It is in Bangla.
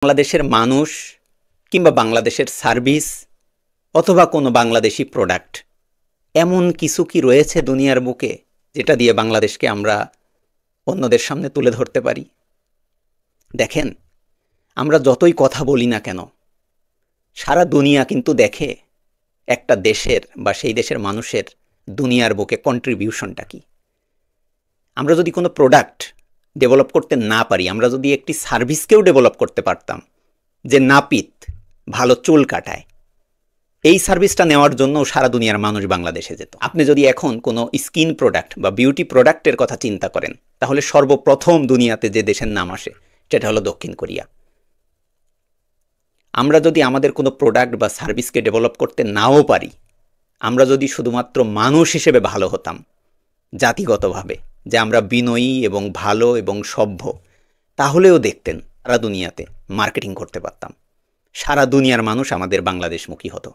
বাংলাদেশের মানুষ কিংবা বাংলাদেশের সার্ভিস অথবা কোনো বাংলাদেশি প্রোডাক্ট এমন কিছু কি রয়েছে দুনিয়ার বুকে যেটা দিয়ে বাংলাদেশকে আমরা অন্যদের সামনে তুলে ধরতে পারি? দেখেন, আমরা যতই কথা বলি না কেন, সারা দুনিয়া কিন্তু দেখে একটা দেশের বা সেই দেশের মানুষের দুনিয়ার বুকে কন্ট্রিবিউশনটা কি। আমরা যদি কোনো প্রোডাক্ট ডেভেলপ করতে না পারি, আমরা যদি একটি সার্ভিসকেও ডেভেলপ করতে পারতাম যে নাপিত ভালো চুল কাটায়, এই সার্ভিসটা নেওয়ার জন্য সারা দুনিয়ার মানুষ বাংলাদেশে যেত। আপনি যদি এখন কোনো স্কিন প্রোডাক্ট বা বিউটি প্রোডাক্টের কথা চিন্তা করেন, তাহলে সর্বপ্রথম দুনিয়াতে যে দেশের নাম আসে সেটা হলো দক্ষিণ কোরিয়া। আমরা যদি আমাদের কোনো প্রোডাক্ট বা সার্ভিসকে ডেভেলপ করতে নাও পারি, আমরা যদি শুধুমাত্র মানুষ হিসেবে ভালো হতাম, জাতিগতভাবে যে আমরা বিনয়ী এবং ভালো এবং সভ্য, তাহলেও দেখতেন সারা দুনিয়াতে মার্কেটিং করতে পারতাম, সারা দুনিয়ার মানুষ আমাদের বাংলাদেশমুখী হতো।